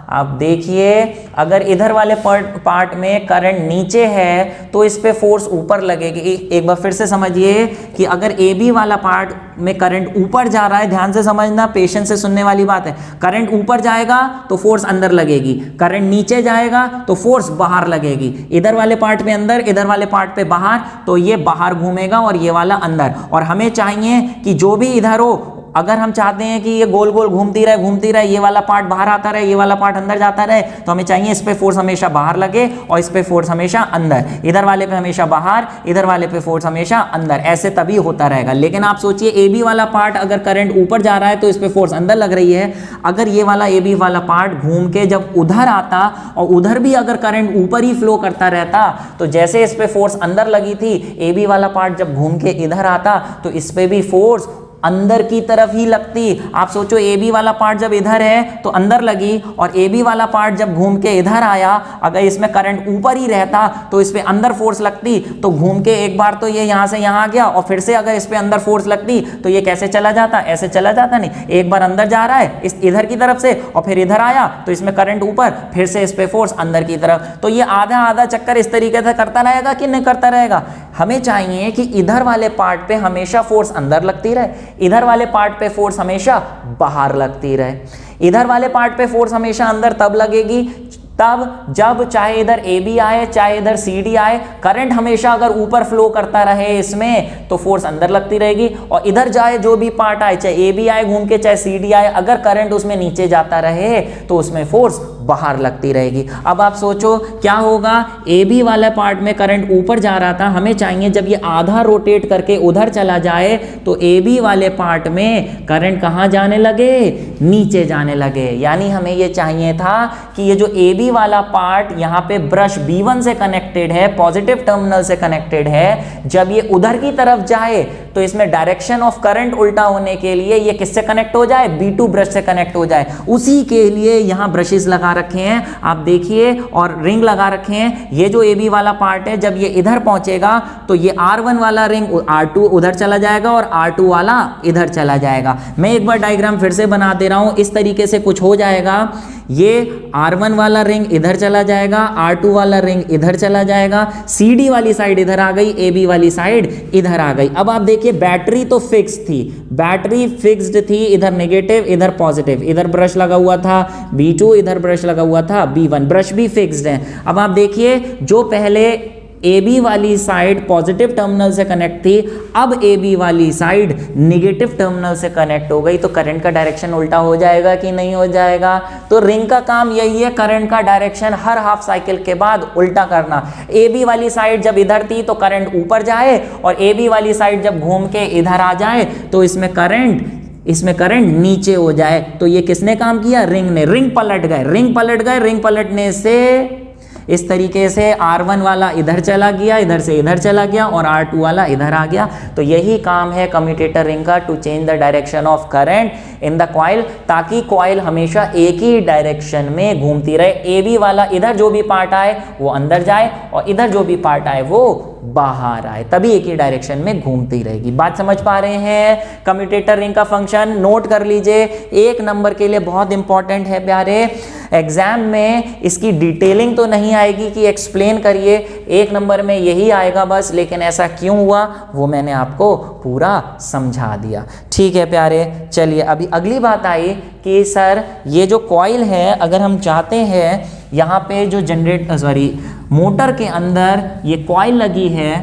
आप देखिए, अगर इधर वाले पार्ट में करंट नीचे है तो इस पे फोर्स ऊपर लगेगी। एक बार फिर से समझिए कि अगर ए बी वाला पार्ट में करंट ऊपर जा रहा है, ध्यान से समझना, पेशेंस से सुनने वाली बात है। करंट ऊपर जाएगा तो फोर्स अंदर लगेगी, करंट नीचे जाएगा तो फोर्स बाहर लगेगी। इधर वाले पार्ट में अंदर, इधर वाले पार्ट पे बाहर, तो ये बाहर घूमेगा और ये वाला अंदर। और हमें चाहिए कि जो भी इधर हो अगर हम चाहते हैं कि ये गोल गोल घूमती रहे, ये वाला पार्ट बाहर आता रहे, ये वाला पार्ट अंदर जाता रहे, तो हमें चाहिए इस पे फोर्स हमेशा बाहर लगे और इस पे फोर्स हमेशा अंदर, इधर वाले पे हमेशा बाहर, इधर वाले पे फोर्स हमेशा अंदर, ऐसे तभी होता रहेगा। लेकिन आप सोचिए ए बी वाला पार्ट अगर करंट ऊपर जा रहा है तो इस पे फोर्स अंदर लग रही है, अगर ये वाला ए बी वाला पार्ट घूम के जब उधर आता और उधर भी अगर करंट ऊपर ही फ्लो करता रहता, तो जैसे इस पे फोर्स अंदर लगी थी, ए बी वाला पार्ट जब घूम के इधर आता तो इस पे भी फोर्स अंदर की तरफ ही लगती। आप सोचो ए बी वाला पार्ट जब इधर है तो अंदर लगी, और ए बी वाला पार्ट जब घूम के इधर आया, अगर इसमें करंट ऊपर ही रहता तो इस पे अंदर फोर्स लगती, तो घूम के एक बार तो ये यहां से यहां आ गया, और फिर से अगर इस पे अंदर फोर्स लगती तो ये कैसे चला जाता, ऐसे चला जाता नहीं, एक बार अंदर जा रहा है इस इधर की तरफ से और फिर इधर आया तो इसमें करंट ऊपर, फिर से इस पे फोर्स अंदर की तरफ, तो ये आधा आधा चक्कर इस तरीके से करता रहेगा कि नहीं करता रहेगा। हमें चाहिए कि इधर वाले पार्ट पे हमेशा फोर्स अंदर लगती रहे, इधर वाले पार्ट पे फोर्स हमेशा बाहर लगती रहे। इधर वाले पार्ट पे फोर्स हमेशा अंदर तब लगेगी तब जब चाहे इधर ए बी आए चाहे इधर सी डी आए, करंट हमेशा अगर ऊपर फ्लो करता रहे इसमें तो फोर्स अंदर लगती रहेगी, और इधर जाए जो भी पार्ट आए, चाहे ए बी आए घूम के चाहे सी डी आए, अगर करंट उसमें नीचे जाता रहे तो उसमें फोर्स बाहर लगती रहेगी। अब आप सोचो क्या होगा, ए बी वाले पार्ट में करंट ऊपर जा रहा था, हमें चाहिए जब ये आधा रोटेट करके उधर चला जाए तो ए बी वाले पार्ट में करंट कहाँ जाने लगे, नीचे जाने लगे। यानी हमें ये चाहिए था कि ये जो ए बी वाला पार्ट यहाँ पे ब्रश B1 से कनेक्टेड है, पॉजिटिव टर्मिनल से कनेक्टेड है, जब ये उधर की तरफ जाए तो इसमें डायरेक्शन ऑफ करंट उल्टा होने के लिए ये किससे कनेक्ट हो जाए, B2 ब्रश से कनेक्ट हो जाए। उसी के लिए यहाँ ब्रशेस लगा रखे हैं, आप देखिए, और रिंग लगा रखे हैं। ये जो ए बी वाला पार्ट है जब ये इधर पहुंचेगा तो ये R1 वाला रिंग R2 उधर चला जाएगा और R2 वाला इधर चला जाएगा। मैं एक बार डायग्राम फिर से बना दे रहा हूं, इस तरीके से कुछ हो जाएगा। ये R1 वाला रिंग इधर चला जाएगा, R2 वाला रिंग इधर चला जाएगा, CD वाली साइड इधर आ गई, AB वाली साइड इधर आ गई। अब आप देखिए बैटरी तो फिक्स थी, बैटरी फिक्स्ड थी, इधर नेगेटिव इधर पॉजिटिव, इधर ब्रश लगा हुआ था B2, इधर ब्रश लगा हुआ था B1, ब्रश भी फिक्स्ड है। अब आप देखिए जो पहले ए बी वाली साइड पॉजिटिव टर्मिनल से कनेक्ट थी, अब ए बी वाली साइड नेगेटिव टर्मिनल से कनेक्ट हो गई, तो करंट का डायरेक्शन उल्टा हो जाएगा कि नहीं हो जाएगा। तो रिंग का काम यही है, करंट का डायरेक्शन हर हाफ साइकिल के बाद उल्टा करना। ए बी वाली साइड जब इधर थी तो करंट ऊपर जाए, और ए बी वाली साइड जब घूम के इधर आ जाए तो इसमें करंट नीचे हो जाए। तो ये किसने काम किया, रिंग ने। रिंग पलट गए, रिंग पलटने से इस तरीके से R1 वाला इधर चला गया, इधर से इधर चला गया, और R2 वाला इधर आ गया। तो यही काम है कम्यूटेटर रिंग का, to change the direction of current in the coil, ताकि कॉइल हमेशा एक ही डायरेक्शन में घूमती रहे। ए बी वाला इधर जो भी पार्ट आए वो अंदर जाए, और इधर जो भी पार्ट आए वो बाहर आए, तभी एक ही डायरेक्शन में घूमती रहेगी। बात समझ पा रहे हैं। कम्यूटेटर रिंग का फंक्शन नोट कर लीजिए, 1 नंबर के लिए बहुत इंपॉर्टेंट है प्यारे। एग्जाम में इसकी डिटेलिंग तो नहीं आएगी कि एक्सप्लेन करिए, 1 नंबर में यही आएगा बस, लेकिन ऐसा क्यों हुआ वो मैंने आपको पूरा समझा दिया। ठीक है प्यारे, चलिए अभी अगली बात आई कि सर ये जो कॉइल है, अगर हम चाहते हैं यहाँ पे जो मोटर के अंदर ये कॉइल लगी है,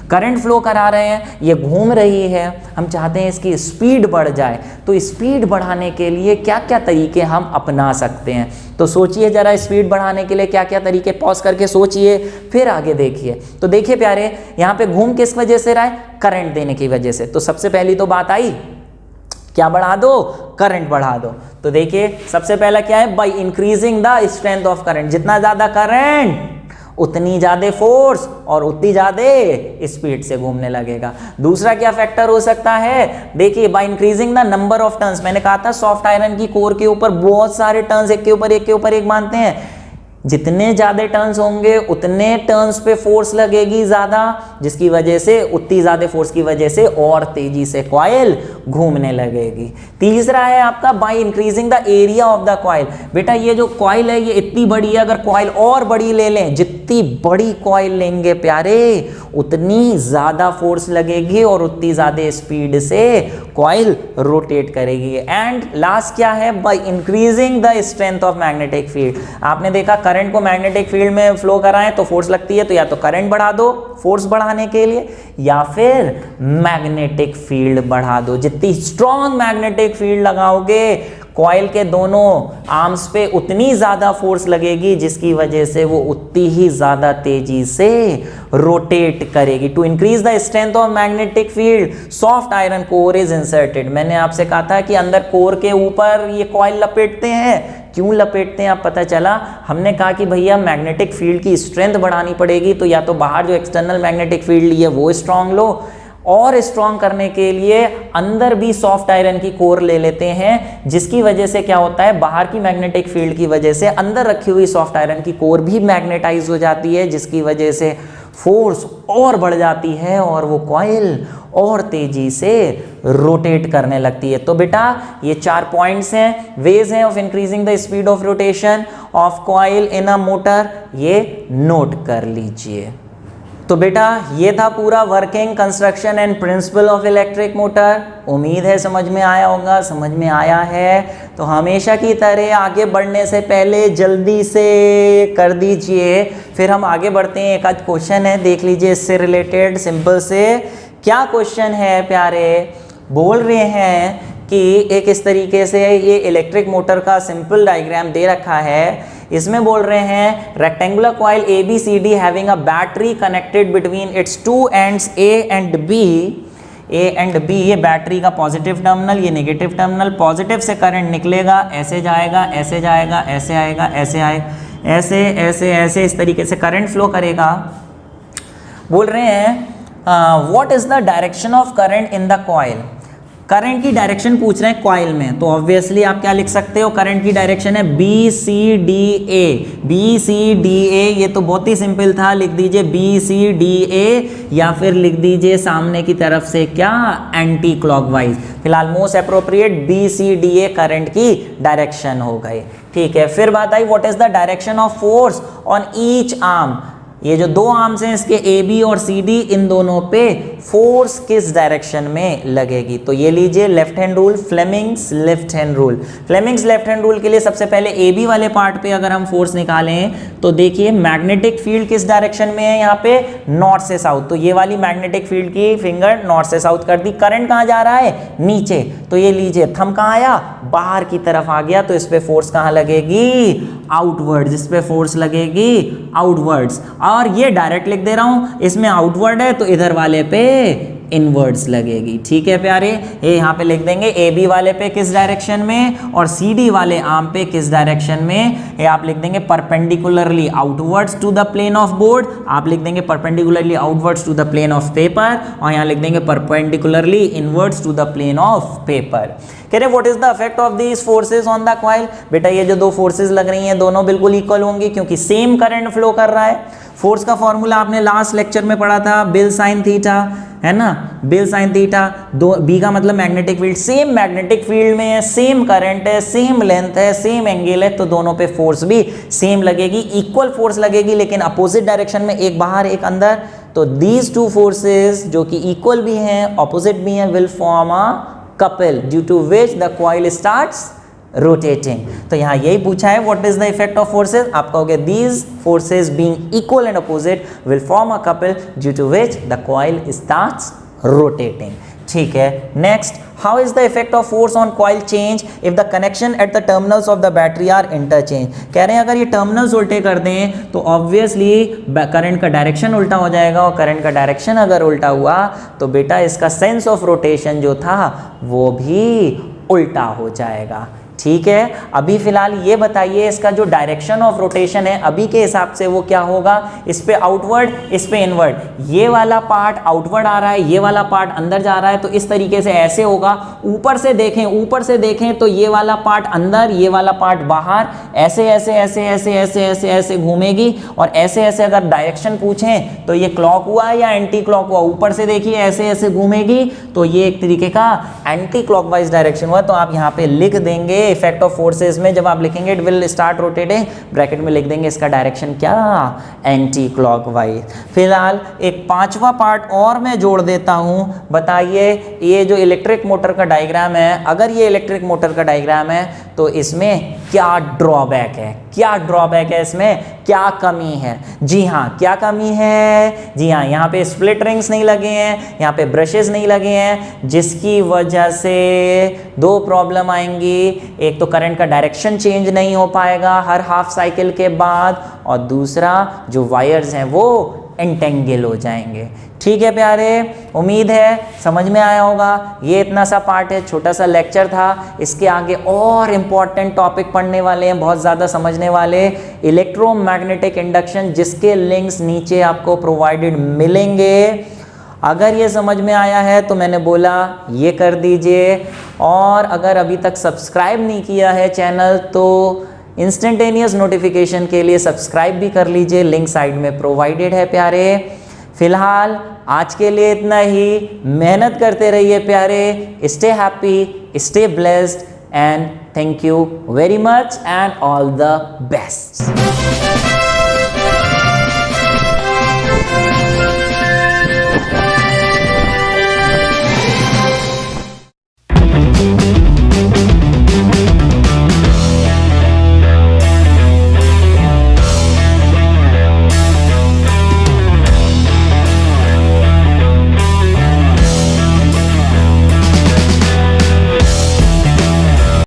करंट फ्लो करा रहे हैं, ये घूम रही है, हम चाहते हैं इसकी स्पीड बढ़ जाए, तो स्पीड बढ़ाने के लिए क्या क्या तरीके हम अपना सकते हैं। तो सोचिए जरा, स्पीड बढ़ाने के लिए क्या क्या तरीके, पॉज करके सोचिए फिर आगे देखिए। तो देखिए प्यारे, यहाँ पे घूम किस वजह से रहा है, करंट देने की वजह से। तो सबसे पहली तो बात आई, क्या बढ़ा दो, करंट बढ़ा दो। तो देखिए सबसे पहला क्या है, by increasing the strength of current, जितना ज्यादा करंट उतनी ज्यादा फोर्स और उतनी ज्यादा स्पीड से घूमने लगेगा। दूसरा क्या फैक्टर हो सकता है, देखिए by increasing the number of turns, मैंने कहा था सॉफ्ट आयरन की कोर के ऊपर बहुत सारे टर्न्स एक के ऊपर एक मानते हैं, जितने ज्यादा टर्न्स होंगे उतने टर्न्स पे फोर्स लगेगी ज्यादा, जिसकी वजह से उतनी ज्यादा फोर्स की वजह से और तेजी से कॉइल घूमने लगेगी। तीसरा है आपका by increasing the area of the coil. बेटा ये जो कॉइल है ये इतनी बड़ी है, अगर कॉइल और बड़ी ले लें, जितनी बड़ी कॉइल लेंगे प्यारे उतनी ज़्यादा फोर्स लगेगी और उतनी ज़्यादा स्पीड से कॉइल रोटेट करेगी। एंड लास्ट क्या है, by increasing the strength of magnetic field. आपने देखा करंट को मैग्नेटिक फील्ड में फ्लो कराएं तो फोर्स लगती है, तो या तो करंट बढ़ा दो फोर्स बढ़ाने के लिए या फिर मैग्नेटिक फील्ड बढ़ा दो। जितनी स्ट्रॉन्ग मैग्नेटिक फील्ड लगाओगे कॉइल के दोनों आर्म्स पे उतनी ज़्यादा फोर्स लगेगी जिसकी वजह से वो उतनी ही ज़्यादा तेजी से रोटेट करेगी। To increase the strength of magnetic field soft iron core is inserted. मैंने आपसे कहा था कि अंदर कोर के ऊपर ये कॉइल लपेटते हैं। क्यों लपेटते हैं अब पता चला। हमने कहा कि भैया मैग्नेटिक फील्ड की स्ट्रेंथ बढ़ानी पड़ेगी, तो या तो बाहर जो एक्सटर्नल मैग्नेटिक फील्ड ली है वो स्ट्रांग लो, और स्ट्रॉन्ग करने के लिए अंदर भी सॉफ्ट आयरन की कोर ले लेते हैं, जिसकी वजह से क्या होता है, बाहर की मैग्नेटिक फील्ड की वजह से अंदर रखी हुई सॉफ्ट आयरन की कोर भी मैग्नेटाइज हो जाती है, जिसकी वजह से फोर्स और बढ़ जाती है और वो कॉइल और तेजी से रोटेट करने लगती है। तो बेटा ये 4 पॉइंट्स हैं, वेज हैं of increasing the speed of rotation of coil in a motor, ये नोट कर लीजिए। तो बेटा ये था पूरा working, construction and principle of electric motor. उम्मीद है समझ में आया होगा। समझ में आया है तो हमेशा की तरह आगे बढ़ने से पहले जल्दी से कर दीजिए, फिर हम आगे बढ़ते हैं। एक आध क्वेश्चन है, देख लीजिए इससे रिलेटेड सिंपल से। क्या क्वेश्चन है प्यारे, बोल रहे हैं कि एक इस तरीके से ये इलेक्ट्रिक मोटर का सिंपल डायग्राम दे रखा है। इसमें बोल रहे हैं rectangular coil ABCD having a battery connected between its 2 ends A and B। A and B ये बैटरी का पॉजिटिव टर्मिनल, ये नेगेटिव टर्मिनल। पॉजिटिव से करंट निकलेगा, ऐसे जाएगा, ऐसे जाएगा, ऐसे आएगा, ऐसे आएगा, ऐसे ऐसे ऐसे इस तरीके से करंट फ्लो करेगा। बोल रहे हैं what is the direction of current in the coil. Current की डायरेक्शन पूछ रहे हैं कॉइल में, तो ऑब्वियसली आप क्या लिख सकते हो, करंट की डायरेक्शन है BCDA। BCDA ये तो बहुत ही सिंपल था, लिख दीजिए BCDA या फिर लिख दीजिए सामने की तरफ से क्या, एंटी क्लॉकवाइज। फिलहाल मोस्ट अप्रोप्रिएट BCDA करंट की डायरेक्शन हो गई। ठीक है, फिर बात I what is the direction of force on each arm. ये जो 2 आर्म्स हैं इसके AB और CD, इन दोनों पे फोर्स किस डायरेक्शन में लगेगी। तो ये लीजिए left hand rule, Fleming's left hand rule. Fleming's left hand rule के लिए सबसे पहले AB वाले पार्ट पे अगर हम फोर्स निकालें तो देखिए मैग्नेटिक फील्ड किस डायरेक्शन में है, यहाँ पे नॉर्थ से साउथ। तो ये वाली मैग्नेटिक फील्ड की फिंगर नॉर्थ से साउथ कर दी। करंट कहाँ जा रहा है, नीचे। तो ये लीजिए थंब कहाँ आया, बाहर की तरफ आ गया। तो इस पे फोर्स कहाँ लगेगी, आउटवर्ड्स। इस पे फोर्स लगेगी आउटवर्ड्स। और ये डायरेक्ट लिख दे रहा हूं, इसमें आउटवर्ड है तो इधर वाले पे इनवर्ड्स लगेगी। ठीक है प्यारे, ये यहाँ पे लिख देंगे AB वाले पे किस डायरेक्शन में और CD वाले आर्म पे किस डायरेक्शन में। ये आप लिख देंगे perpendicularly outwards to the plane of board, आप लिख देंगे perpendicularly outwards to the plane of paper, और यहाँ लिख देंगे perpendicularly inwards to the plane of paper. कह रहे what is the effect of these forces on the coil. बेटा ये जो 2 फोर्सेज लग रही हैं दोनों बिल्कुल इक्वल होंगी क्योंकि सेम करंट फ्लो कर रहा है। फोर्स का फॉर्मूला आपने लास्ट लेक्चर में पढ़ा था, बिल साइन थीटा, है ना, बिल साइन थीटा। B का मतलब magnetic field, same magnetic field में है, सेम करंट है, सेम लेंथ है, सेम एंगल है, तो दोनों पे फोर्स भी सेम लगेगी, इक्वल फोर्स लगेगी, लेकिन अपोजिट डायरेक्शन में, एक बाहर एक अंदर। तो दीज 2 फोर्सेज जो कि इक्वल भी हैं ऑपोजिट भी हैं will form a couple due to which the coil starts rotating. तो यहाँ यही पूछा है what is the effect of forces. आप कहोगे these forces being equal and opposite will form a couple due to which the coil starts rotating. ठीक है, next, how is the effect of force on coil change if the connection at the terminals of the battery are interchange. कह रहे हैं अगर ये terminals उल्टे कर दें तो ऑब्वियसली करंट का डायरेक्शन उल्टा हो जाएगा, और करंट का डायरेक्शन अगर उल्टा हुआ तो बेटा इसका सेंस ऑफ रोटेशन जो था वो भी उल्टा हो जाएगा। ठीक है, अभी फिलहाल ये बताइए इसका जो डायरेक्शन ऑफ रोटेशन है अभी के हिसाब से वो क्या होगा, इस पे आउटवर्ड, इस पे इनवर्ड। ये वाला पार्ट आउटवर्ड आ रहा है, ये वाला पार्ट अंदर जा रहा है, तो इस तरीके से ऐसे होगा। ऊपर से देखें, ऊपर से देखें तो ये वाला पार्ट अंदर, ये वाला पार्ट बाहर, ऐसे ऐसे ऐसे ऐसे ऐसे ऐसे ऐसे घूमेगी। और ऐसे ऐसे अगर डायरेक्शन पूछें तो ये क्लॉक हुआ या एंटी क्लॉक हुआ, ऊपर से देखिए ऐसे ऐसे घूमेगी, तो ये एक तरीके का एंटी क्लॉकवाइज डायरेक्शन हुआ। तो आप यहाँ पे लिख देंगे इफेक्ट ऑफ फोर्सेस में जब आप लिखेंगे it will start rotating, bracket में लिख देंगे इसका डायरेक्शन क्या, एंटी क्लॉकवाइज। फिलहाल एक पांचवा पार्ट और मैं जोड़ देता हूं। बताइए ये जो इलेक्ट्रिक मोटर का डायग्राम है, अगर ये इलेक्ट्रिक मोटर का डायग्राम है तो इसमें क्या ड्रॉबैक है, क्या ड्रॉबैक है, इसमें क्या कमी है? जी हाँ, क्या कमी है? जी हाँ, यहाँ पे स्प्लिट रिंग्स नहीं लगे हैं, यहाँ पे ब्रशेस नहीं लगे हैं, जिसकी वजह से दो प्रॉब्लम आएंगी। एक तो करंट का डायरेक्शन चेंज नहीं हो पाएगा हर हाफ साइकिल के बाद, और दूसरा जो वायर्स हैं वो एंटेंगल हो जाएंगे। ठीक है प्यारे, उम्मीद है समझ में आया होगा। ये इतना सा पार्ट है, छोटा सा लेक्चर था। इसके आगे और इम्पॉर्टेंट टॉपिक पढ़ने वाले हैं, बहुत ज़्यादा समझने वाले, इलेक्ट्रोमैग्नेटिक इंडक्शन, जिसके लिंक्स नीचे आपको प्रोवाइडेड मिलेंगे। अगर ये समझ में आया है तो मैंने बोला ये कर दीजिए, और अगर अभी तक सब्सक्राइब नहीं किया है चैनल तो इंस्टेंटेनियस नोटिफिकेशन के लिए सब्सक्राइब भी कर लीजिए, लिंक साइड में प्रोवाइडेड है प्यारे। फिलहाल आज के लिए इतना ही, मेहनत करते रहिए प्यारे, stay happy, stay blessed, and thank you very much and all the best.